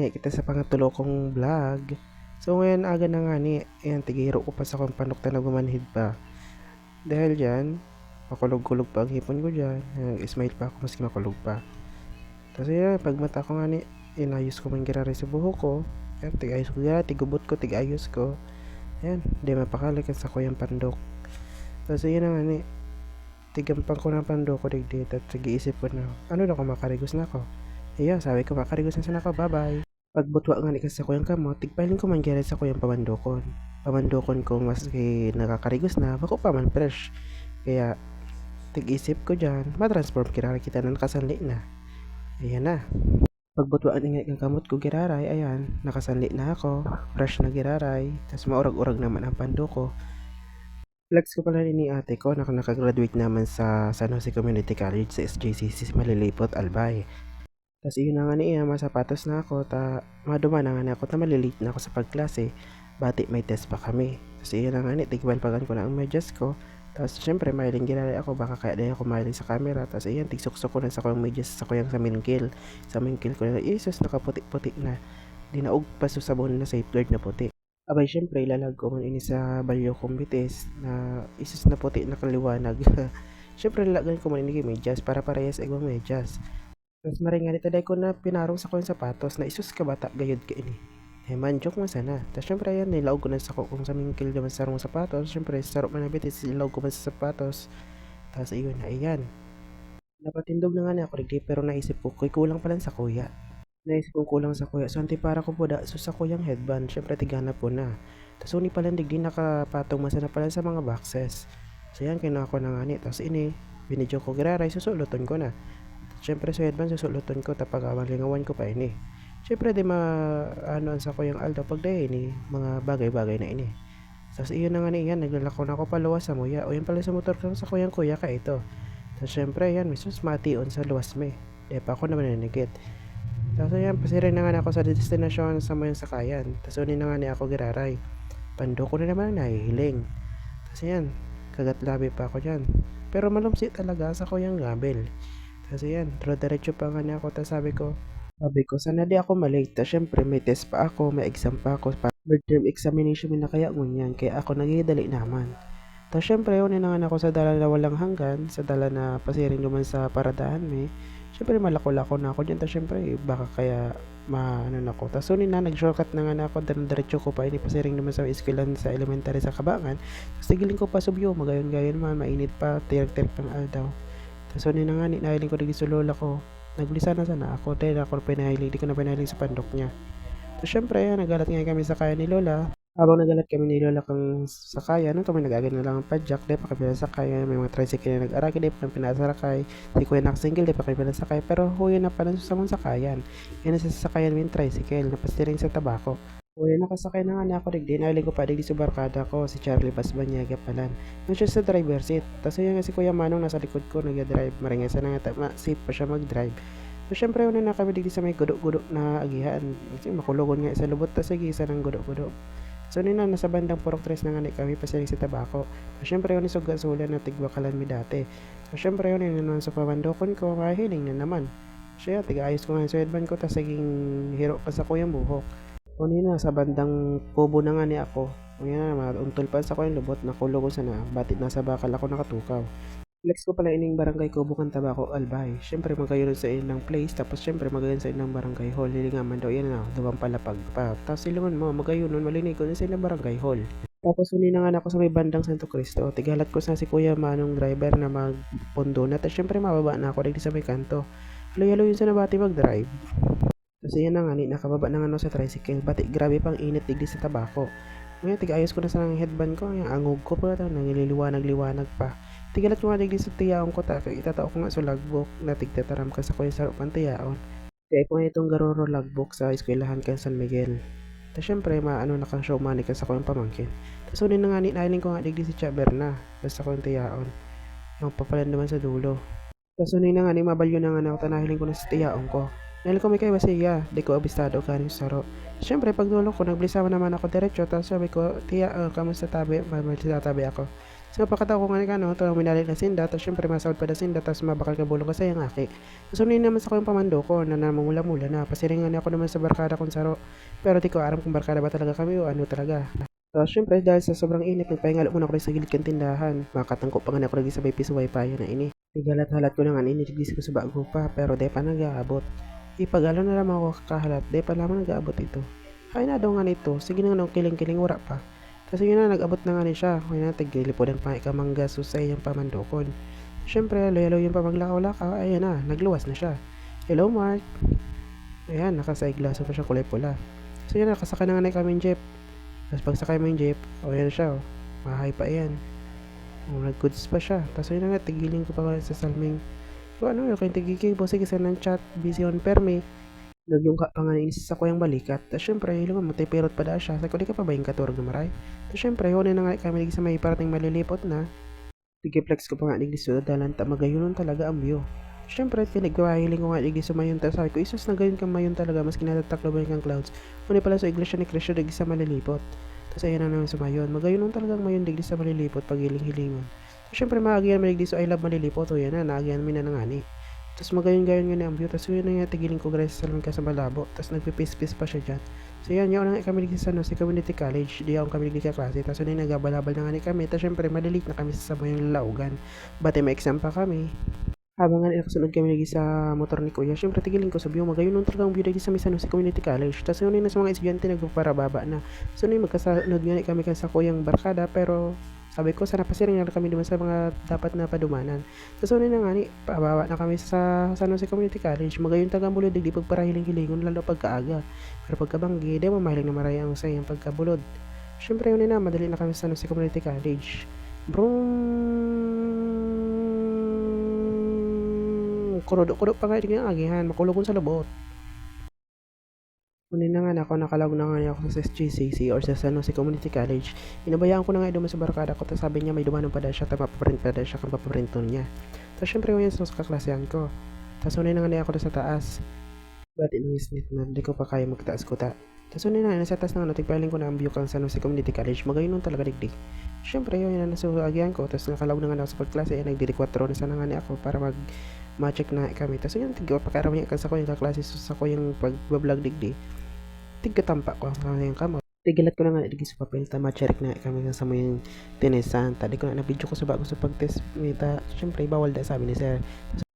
nga kita sa pangatulo kong vlog. So ngayon aga na nga ni, ayan tigihiro ko pa sa kong panukta na gumanhid pa. Dahil dyan, makulog-kulog pa ang hipon ko dyan. Smile pa ako maski makulog pa. Tapos yun, pag mata ko nga ni, inayos ko man girari sa buhok ko. Ayan, tigayos ko girari, tigubot ko, tigayos ko. Ayan, di mapakalikan sa ko yung pandok. Tapos yun na nga ni, tigampang ko ng pandok ko digdit at tigiisip ko na, ano na ko makarigos na ako. Iya, sabi ko makarigos na sana ako, bye-bye. Pagbutwa nga ni kasi ako yung kamot, tigpailin ko man gyud sa ko yung pamandokon. Pamandokon ko mas kay nakakarigos na, bako pa man fresh. Kaya tig-isip ko dyan, matransform kirara kita na nakasanli na. Ayan na. Pagbutwaan nga yung kamot ko giraray, ayan, nakasanli na ako, fresh na giraray, tas maurag-urag naman ang pando ko. Flex ko pala ni ate ko na nakagraduate naman sa San Jose Community College sa SJCC Malilipot, Albay. Tas iyon na nga niya, masapatos na ako, maduma na nga na ako, malilate na ako sa pagklase. Bati may test pa kami. Tas iyon na nga ni, tigbalpagan ko na ang medyas ko. Tas syempre, mahiling ginali ako, baka kaya din ako mahiling sa camera. Tas iyan, tigsuksok ko na sa kong medyas, sa kuyang sa mingkil. Sa mingkil ko na, isos, nakaputi-puti na. Dinaog pa sa sabon na safeguard na puti. Abay, syempre, ilalag ko man ini sa balyo kong bitis na isos na puti na kaliwanag. Syempre, lalagan ko man ini medyas para parehas egwang medyas. Tapos maringan ito dahil ko na pinarong sa ko yung sapatos na isus ka bata gayod ka ini. Man, joke man sana. Tapos syempre ayan, nilaog ko na sa kung sa mingkil naman sa sarong sapatos. Syempre, sarap man na bitis, nilaog ko man sa sapatos. Tapos ayun na, ayan. Napatindog na nga na ako digdi, pero naisip ko, kulang pala sa kuya. Naisip ko kulang sa kuya. So, para ko po da, so sa kuyang headband, syempre tigana po na. Tapos uni pala digdi nakapatong masana pala sa mga boxes. So yan, kinuha ko na nga ni. Tapos ini, binidyo ko giraray, susuluton ko na. Siyempre sa headband susuluton ko tapag lingawan ko pa ini. Siyempre di ano sa ko yung aldaw pag dahil ini mga bagay-bagay na ini. Tapos iyon na nga niyan naglalako na ako paluwas sa muya. O yan pala sa motor ko sa kuyang kuya ka ito. Tapos siyempre yan misos mation sa luwas me. Di pa ako naman nanigit. Tapos yan pasirin na nga ako sa destinasyon sa moyang sakayan. Tapos unin na nga ni ako giraray. Pando ko na naman nahihiling. Tapos yan kagat labi pa ako dyan. Pero malumsi talaga sa kuyang label. Kasi yan, diretso pa nga niya ako. Tapos sabi ko, sana di ako malate. Tapos syempre, may test pa ako, may exam pa ako. Midterm examination na kaya ngunyan. Kaya ako nagidali naman. Tapos syempre, yun na nga ako sa dala na walang hanggan. Sa dala na pasiring naman sa paradahan may. Syempre, malako-lako na ako dyan. Tapos syempre, baka kaya ano na ako. Tapos yun na, nag-shortcut na nga ako. Diretso ko pa. Ini pasiring naman sa eskwelahan sa elementary sa Kabangan. Tapos tigiling ko pa subyo. Magayon-gayon man, mainit pa. Tiyak-tiyak pang aldaw. Tapos na nga ni nahiling ko dito sa lola ko. Naglisa na sana ako dahil ako pinahiling, di ko na pinahiling sa pandok niya. Tapos syempre, nagalat nga kami sa kaya ni lola. Habang nagalat kami ni lola kang sakaya, nung kami nag-agad na lang ang padjak, di pa kami nasakay, may mga tricycle na nag-araki, di pa kami pinasakay, di ko yung nakasingle, di pa kami pinasakay, pero huyo na pala sa mong sakayan. Yan ang sasakayan mo yung tricycle, napasiring sa tabako. Uy, nakasakay na nga na ako digdi. Nailing ko pa digdi sa barkada ko, si Charlie Basbanyaga palan. Nung siya sa driver seat. Tapos yun nga si Kuya Manong nasa likod ko, nag-drive. Maringasa na nga, safe pa siya mag-drive. So syempre yun na kami digdi sa may gudok-gudok na agihan. Kasi makulogon nga sa lubot, tapos isa ng gudok-gudok. So yun na, nasa bandang Purok 3 na nga ni kami pasiring sa tabako. So syempre yun yung gasulan na tigwakalan mi dati. So syempre yun naman sa pamandokon ko, mahiling na naman. Siya, tiga-ayos ko nga sa headband ko, tapos naging hiro pa sa kuyang buhok. Una sa bandang kubo na nga ni ako. Ngayon na, untol pa sa ko yung lubot, nakulog ko sana, batit nasa bakal ako nakatukaw. Flex ko pala ining barangay Kubo kan Tabako, Albay. Siyempre magayon sa ilang place, tapos siyempre magayon sa ilang barangay hall. Hilingaman daw yan na, duwang palapag pa. Tapos silungan mo, magayon nun, malinig ko sa ilang barangay hall. Tapos uni na nga ako sa may bandang Santo Cristo. Tigalat ko sa si Kuya Manong driver na magpondo na. Tapos siyempre mababa na ako dito sa may kanto. Halo-halo yun sa nabati mag-drive. Kasi yan na nga, nakababa na nga sa tricycle. Bati, grabe pang init digdi sa tabako. Ngayon, tig-ayos ko na sa headband ko. Yung angog ko pa, nangililiwanag-liwanag pa. Tigalat ko nga digdi sa tiyaon ko. Itatao ko nga sa logbook na tigtataram ka sa kuya sarap ang tiyaon. Kaya ko nga itong garoro logbook sa eskwelahan ka San Miguel. Tapos syempre, maano na kang show money ka sa kuyang pamangkin. Tapos unin na nga, nahiling ko nga digdi si Chaberna. Basta ko yung tiyaon. Yung papalan naman sa dulo. Tapos unin na nga, mabalyo na nga na ako. Tanahiling ko na sa tiyaon ko. Dahil ko may kay Basiya, di ko abistado ka rin saro. Siyempre, pag dulo ko, nagblisawa naman ako diretso. Tapos sabi ko, tiya, kamusta tabi? Mabalik tabi ako. So pagkatao ko nga ni ano, ito minali na sinda, tapos syempre masawad pa na sinda, tapos mabakal ka bulong kasi yung aki. So nun naman sa ko yung pamando ko, na namumula-mula na, pasiringan ako naman sa barkada kong saro, pero di ko aram kung barkada ba talaga kami o ano talaga. So syempre dahil sa sobrang init, nagpahingalo muna ako rin sa gilid ng tindahan, makatangko pa nga ako lagi sa may piso wifi na ini. Tigalat-halat ko na nga ini, digdis ko sa bago pa, pero di pa nag-aabot. Ipagalo na naman ako kakahalat, di pa naman nag-aabot ito. Ay na daw nga nito, sige na nga kiling-kiling wala pa. Kasi yun na, nag-abot na nga ni siya. Kaya na, tigilipodan pa ikamangga susay yung pamandokon. Siyempre, loyalo yung pamaglakaw-lakaw. Ayan na, nagluwas na siya. Hello, Mark. Ayan, nakasaiglaso pa siya kulay pula. So yun, nakasakay na nga na kami yung jeep. Tapos pagsakay mo yung jeep, ayan siya, oh. Mahay pa yan. Nag-goods pa siya. Tapos yun na nga, tigilin ko pa nga sa salming. So ano, yung kayong tigigig, sige sa ng chat, busy on perme. Nagyungka pa nga inis sa kuyang balikat. Tapos syempre, ilang mo, perot pa da siya. Sa di ka pa ba yung katurog na maray? Tapos syempre, yun na nga kami lagi sa may parating malilipot na. Tigiplex ko pa nga lagi sa dalan, magayon talaga ang view. Syempre, pinagwahiling ko nga lagi sa mayon. Tapos sabi ko, isus na gayon kang mayon talaga, mas kinatataklo ba yung clouds. Muna pala sa iglesia ni Krisyo lagi sa malilipot. Tapos ayan na naman sa mayon. Magayon talagang mayon lagi sa malilipot pag hiling-hilingon. So, syempre, maagyan maligi so I love malilipot. O yan na, naagyan mi na nangani. Tapos magayon-gayon nga na ang view. Tapos yun na nga, tigilin ko guys sa lang ka sa malabo. Tapos nagpipis-pis pa siya dyan. So yan, yun na nga kami sa no, si community college. Di ako kami ka klase. Tapos yun na nagabal-abal na nga ni kami. Tapos syempre, malilit na kami sa sabayang laugan. Bate may exam pa kami. Habang nga nakasunod kami lagi sa motor ni Kuya, syempre tigilin ko sa view. Magayon nung talagang view lagi sa Misanusi Community College. Tapos yun na sa mga estudyante nagpaparababa na. So yun magkasunod nga kami kan sa Kuyang barkada. Pero sabi ko, sana pasiring na kami naman sa mga dapat na padumanan. Tapos yun na nga ni, pababa na kami sa San Jose Community College. Magayon tagang bulod, di pagparahiling-hilingon, lalo pagkaaga. Pero pagkabanggi, di mo mahiling na marayang sa iyang pagkabulod. Syempre yun na, madali na kami sa San Jose Community College. Kurudo-kurudo pa nga yung agihan, makulog sa lubot. Kunin na nga na ako, nakalog na nga ako sa SGCC or sa San Jose Community College. Inabayaan ko na nga duman sa barkada ko, tapos sabi niya may dumanon pa dahil siya, tapos mapaprint pa dahil siya kang papaprinton niya. Tapos syempre yun sa kaklasehan ko. Tapos unin na nga na ako sa taas. But in snit na, di ko pa kaya magtaas ko ta. Tapos unin na, nasa taas na nga, nagpaling ko na ang view kang San Jose Community College. Magayon nun talaga digdig. Syempre yun na nasa agihan ko, tapos nakalog na nga ako sa pagklase, nagdiri 4 na sana nga ni ako para ma-check na kami. Tapos yun, pagkaraw niya sa ko yung kaklase, sa ko yung pag-vlog digdi. Tigkatampak ko ang yung kamot. Tigilat ko na nga digdi sa papel, ma-check na kami sa mo yung tinesan. Tadi ko na video ko sa bago sa pag-test. Syempre, bawal da sabi ni sir.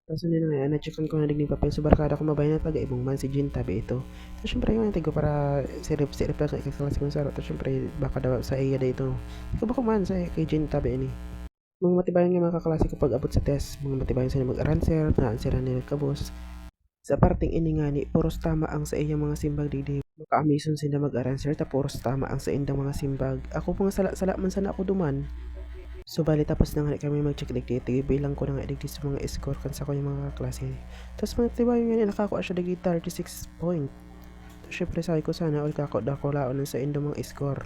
Tapos yun na nga, na-checkan ko na digdi papel sa barkada ko mabay na taga-ibong man si Jin tabi ito. Tapos syempre yun, tigo para sirip pa sa ikaklase kong saro. Tapos syempre, baka daw sa iya da ito. Ikaw ba kuman sa kay Jin tabi ini? Mga matibayan nga mga kaklase ko pag abot sa test, mga matibayan sila mag-answer, na-answeran nila kabos. Sa parting ini nga ni, puros tama ang sa iyang mga simbag digdi. Maka-amazon sila mag-answer, ta puros tama ang sa indang mga simbag. Ako pang sala-sala man sana ako duman. So bali tapos na nga kami mag-check digdi, tigibilang ko na nga digdi sa mga score kan sa ko yung mga klase. Tapos mga matibayan nga ni, nakakuha siya digdi 36 point. Tapos syempre sabi ko sana, all kako dako laon sa indang mga score.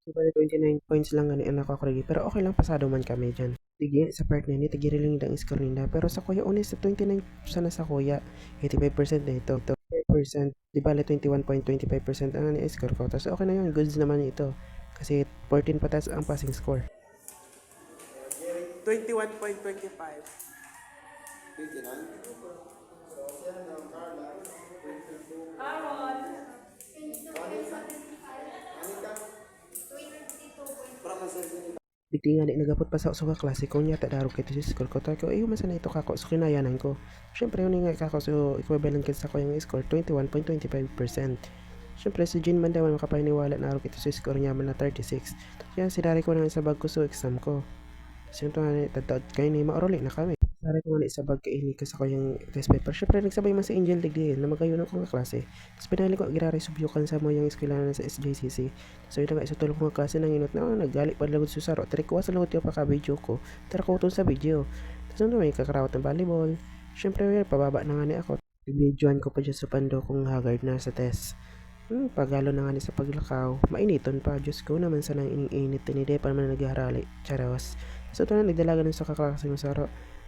So, bali 29 points lang nga ni anak ko ready. Pero okay lang, pasado man kami dyan. Tigi, sa part na ni, tigiriling ang score nila. Pero sa kuya, unis sa 29 sana sa kuya. 85% na ito. 5%, di bali 21.25% ang ni-score ko. Tapos okay na yun, goods naman ito. Kasi 14 patas ang passing score. 21.25. Digdi nga di nagapot pa sa usa klase ko niya tadaro kay sa score ko tayo ko man sana ito kako so kinayanan ko. Syempre yun nga kako so equivalent kit sa ko yung score 21.25%. Syempre si Jin man daw makapaniwala na aro kito sa score niya man na 36. Yan sinari ko na sa bag ko so exam ko. Siyempre nga tadtad kay ni maoroli na kami. Sari ko nga sa bag kay ini kasi ko yung test paper. Syempre nagsabay man si Angel digdi na magayon ko nga klase. Tapos pinali ko girari subyukan sa mo yung eskwelahan sa SJCC. So yun nga isa tulong ko nga klase nang inot na naggali pa lagod sa saro. Tari ko sa lagod yung paka-video ko. Tara ko sa video. Tapos may kakarawat ng volleyball. Syempre pababa na nga ni ako. Videoan ko pa dyan sa pando kung haggard na sa test. Pagalo na nga ni sa paglakaw. Mainiton pa. Diyos ko naman sanang ining-init. Tinide pa naman nagharali. Charos. So ito na nagdalaga ng sa kaklase ng saro.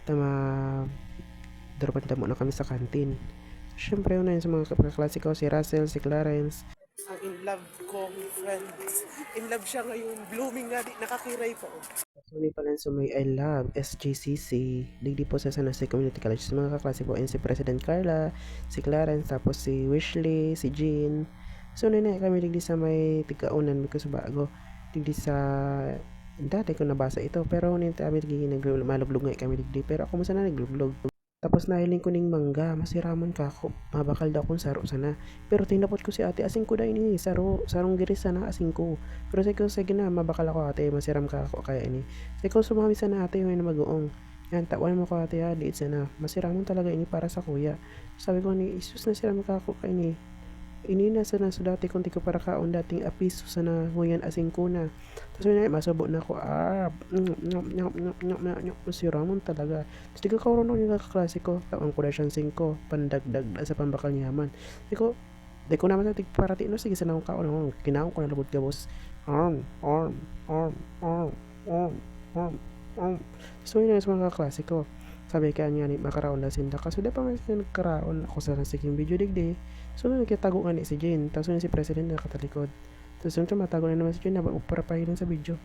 Tama Dropan damo na kami sa kantin. Siyempre, una yun sa mga kaklase ko, si Russell, si Clarence. Ang in love kong friends. In love siya ngayon. Blooming nga, di nakakiray pa. Actually pala sa may I love SJCC. Digdi po sa San Jose Community College. Sa mga kaklase po, si President Carla, si Clarence, tapos si Wishley, si Jean. So, na kami digdi sa may tigaunan ko sa bago. Digdi sa dati ko nabasa ito, pero nito kami digdi nagmaluglog nga kami digdi. Pero ako mo sana nagluglog. Tapos nahiling ko ning mangga, masiramon ka ako, mabakal daw kung saro sana. Pero tinapot ko si ate, asing ko dahil ini, sarong giris sana asing ko. Pero sa ko, sige na, mabakal ako ate, masiram ka ako kaya ini. Sa ko, sumami sana ate, yung mag-uong. Yan, tawan mo ko ate ha, liit sana. Masiramon talaga ini para sa kuya. Sabi ko ni, isus na siram ka ako kaya ini. Ini na sana so dati kung di ko para kaon dating apiso sana nguyan asing ko na. Tapos yun masabo na ako, masiramon talaga. Tapos di ko kauron yung kaklase ko, taon ko na siyang 5, pandagdag sa pambakal niyaman. Di ko naman natin parati, no, sige sana akong kaon, kinaon ko na lubot ka boss. Arm, arm, arm, arm, arm, arm, arm. So yun sa mga kaklase ko. Sabi kaya niya ni makaraon na sinda kasi di pa nga siya nagkaraon ako sa nasiking video digdi. So nagkitago nga ni si Jane, tapos yun si President nakatalikod. Tapos yung tumatago na naman si Jane na para pahilan sa video.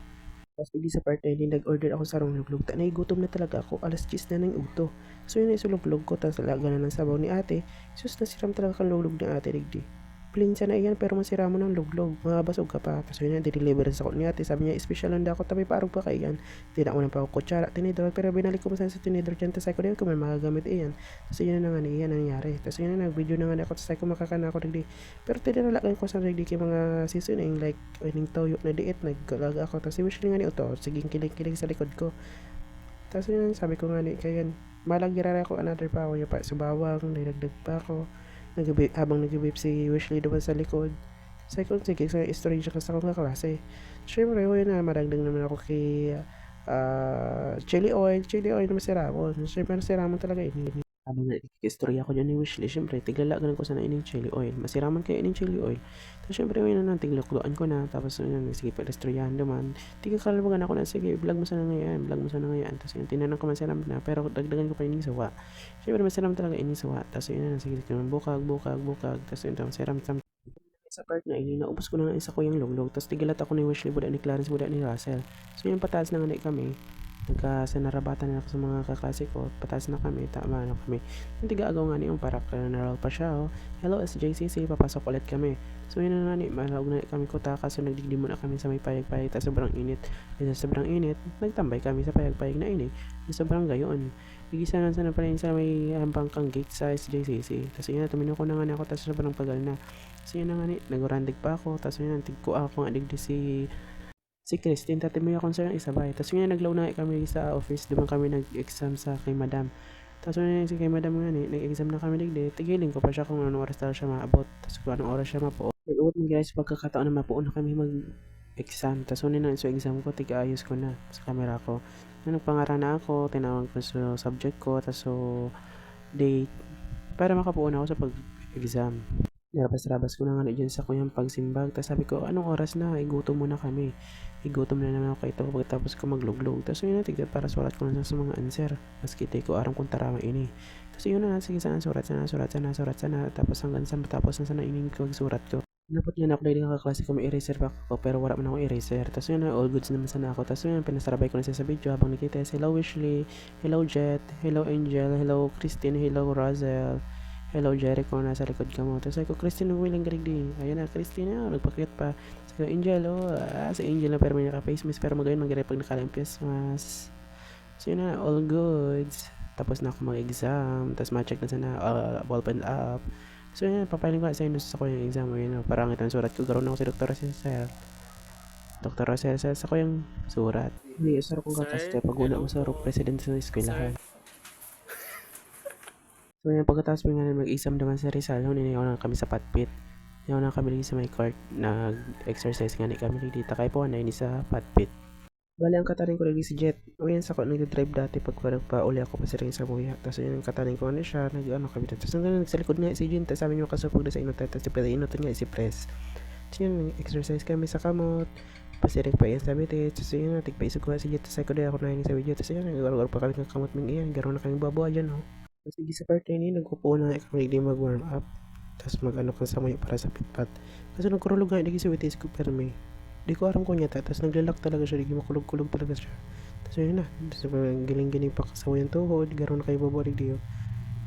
Tapos hindi sa part na hindi nag-order ako sa sarong luglog. Naigutom na talaga ako, alas 10 na ng uto. So yun na isuluglog ko, tapos laga na ng sabaw ni ate. Sus nasiram talaga kang luglog ni ate digdi. Plain sana iyan pero masira mo ng luglog, mabasog ka pa. Tapos yun na, deliver sa ko ni ate. Sabi niya, special lang ako, tabi parang pa kayan. Tidak mo na pa ako kutsara, tinidor. Pero binalik ko pa sa tinidor dyan. Tapos ako din ko may magagamit iyan. Tapos yun na nga iyan nangyari. Tapos yun na, nag-video na nga ako. Tapos ako makakana ako digdi. Pero tinalakan ko sa digdi kay mga seasoning like ining toyo na diet. Naglaga ako. Tapos wish nga ni ito. Siging kilig-kilig sa likod ko. Tapos yun, sabi ko nga ni, kayan, malagira ako another pa ako. Pa, subawang, nilagdag pa ako. Habang nag-vape si Wishley doon sa likod. Second, sige, sa story siya kasi akong kaklase. Siyempre, yun na, maragdag naman ako kay chili oil na masiramon. Siyempre, masiramon talaga ini. Habang nag-istorya ako dyan ni Wishley, siyempre, tiglalagan ko sana ining chili oil. Masiraman kayo ining chili oil. Tapos, siyempre, yun na, tiglukluan ko na. Tapos, yun, sige, pag-istoryahan naman. Tigakalabagan ako na, sige, vlog mo sana ngayon. Tapos, yun, tinanan ko masiram na. Pero, dagdagan ko pa ining sawa. Siyempre, masiram talaga ining sawa. Tapos, yun na, sige, bukag. Tapos, yun, masiram. Sa part na ini, naubos ko na nga isa ko yung luglog. Tapos, tigalat ako ni Wishley, buda ni Clarence, buda ni Russell. So, yun, pataas na nga kami. Nagkasanarabatan na ako sa mga kaklase ko, pataas na kami, tama na kami. Yung tiga-agaw nga niyo, para general pa siya, oh. Hello SJCC, papasok ulit kami. So yun na nga ni, malawag na kami kutaka, so nagdigdi muna kami sa may payag-payag, tapos sobrang init. Sa sobrang init, nagtambay kami sa payag-payag na ini. Sobrang gayon. Igisa na sana pala yun sa may hampang gate sa SJCC. Tapos yun na, tumino ko na nga ako, tapos sobrang pagal na. So yun na nga ni, nagurandig pa ako, tapos yun na, tigko ako nga digdi si Christine, tati may akong sa'yo isabay. Tapos nga naglaw na kami sa office, diba kami nag-exam sa kay madam. Tapos nga si kay madam nga nag-exam na kami digdi. Tigiling ko pa siya kung anong oras talaga siya maabot. Tapos kung anong oras siya mapuon. Nag-uot mo guys, pagkakataon na mapuon na kami mag-exam. Tapos na so exam ko, tiga-ayos ko na sa camera ko. Nagpangara na ako, tinawag ko sa subject ko, tapos so date, para makapuon ako sa pag-exam. Narabas-rabas ko na nga dyan sa kuyang pagsimbag. Tapos sabi ko, anong oras na? Igutom muna kami. Igutom na naman ako ito pagkatapos ko magluglog. Tapos yun na, tigda para surat ko na sa mga answer. Mas kitay ko, aram kong tarama ini. Tapos yun na, sige sana, surat sana. Tapos hanggang sa matapos na sana ining surat ko. Napot yan ako dahil kaklase ko may eraser pa ako, pero wala man ako eraser. Tapos yun na, all goods naman sana ako. Tapos yun, pinasarabay ko na siya sa video habang nakita. Hello Wishley, hello Jet, hello Angel, hello Christine, hello Russell. Hello Jericho, nasa likod ka mo. Tapos ako, Christine, willing galig din. Ayun na, Christine, nagpakit pa. Tapos Angel, si Angel na pero may naka-face mask. Pero magayon, mag-gare pag naka-face mask. So yun na, all goods. Tapos na ako mag-exam. Tapos ma-check na sana, ballpen up. So yun, papaling ko sa inyo sa ko yung exam. Ayun, parang ito ang surat ko. Garoon ako si Dr. Cesar. Dr. Cesar, sa ko yung surat. Hindi, saro kong kakaste. Pag una ko sa president sa eskwelahan. So yun, pagkatapos nga mag-exam naman sa Rizal, ninayaw na kami sa Patpit. Ninayaw na kami sa may court, nag-exercise nga ni kami dito. Kaya po na ini sa Patpit. Bali, ang katarin ko lagi si Jet. O yan, sa ko nag-drive dati pag pa-uli ako pa sa rin sa buya. Tapos yun, ang katarin ko siya, nag-ano kami dito. Tapos hanggang sa likod nga si Jen, tapos sabi niyo kasupag na sa inutan, tapos inutan nga si Press. Tapos yun, exercise kami sa kamot. Pasirik pa yan sa bitit. Tapos yun, tigpaisog ko si Jet. Tapos ako na ako na sa video. Tapos yun, nag-gargar pa kami ng kamot ming iyan. Garo na kami babuha dyan, oh. Tapos sige sa part na ini, nagpupo na kami di mag-warm up. Tapos mag-ano ka sa moyo para sa pitpat. Kasi nagkurulog nga, di sa witis ko perme. Di ko aram ko niya ta. Tapos naglalak talaga siya, di makulog-kulog talaga siya. Tapos yun na, tapos giling-giling pa kasawa yung tuhod, garo na kayo babarig diyo.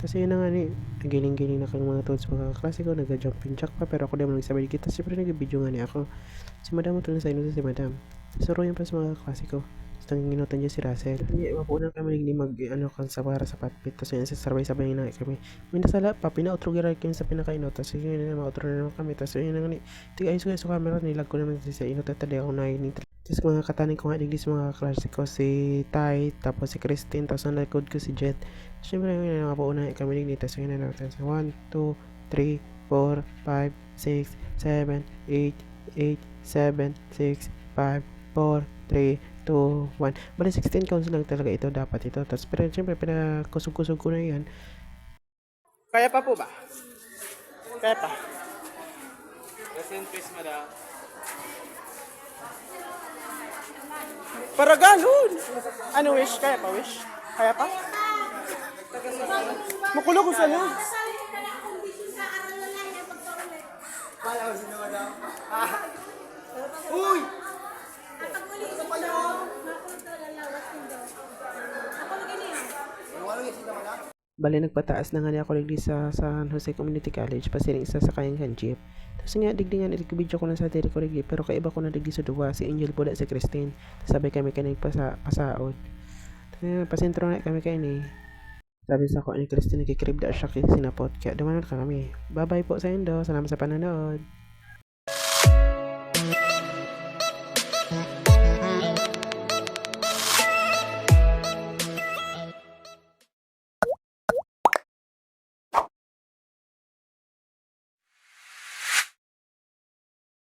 Tapos yun na nga ni, nagiling-giling na kang mga tuhod sa mga klase ko, nag-jumping jack pa, pero ako di mo nagsabay kita. Siyempre nag-video nga ni ako. Si madam mo tuloy sa inyo si madam. Suro yan pa sa mga klase ko. Tapos nanginginutan niya si Russell. Hindi, mapunan kami ni ano kan sa para sa patpit. Tapos yun, sabay-sabay na kami. Minasala pa, pina-outro gira kami sa pinakainot. Tapos yun na, ma-outro na naman kami. Tapos yun na nga ni, tiga ayos ko sa camera, nilag ko naman sa inot at tadi ako nainin. Tapos mga katanin ko nga digdi sa mga klase ko, si Tai, tapos si Christine, tapos ang likod ko si Jet. Siyempre yun na mapunan kami digdi. Tapos yun na natin. 1, 2, 3, 4, 5, 6, 7, 8, 8, 7, 6, 5, 4, 3, 2, 1. Bali 16 counts lang talaga ito dapat ito. Tapos pero syempre pinakusog-kusog ko na yan. Kaya pa po ba? Kaya pa. Rest in peace, madam. Para ganun! Ano wish? Kaya pa wish? Kaya pa? Makulo ko sana. Uy! Bali nagpataas na nga niya ako digdi sa San Jose Community College pasiring isa sa kayang kan jeep. Tapos nga digdi nga nagvideo ko na sa tele ko digdi pero kaiba ko na digdi sa duwa si Angel Buda si Christine. Sabay kami kanay pasaod. Pasentro na kami kay ni. Sabi sa ko ni Christine nakikrib da siya kasi sinapot kaya dumanan kami. Bye bye po sa indo. Salamat sa panonood.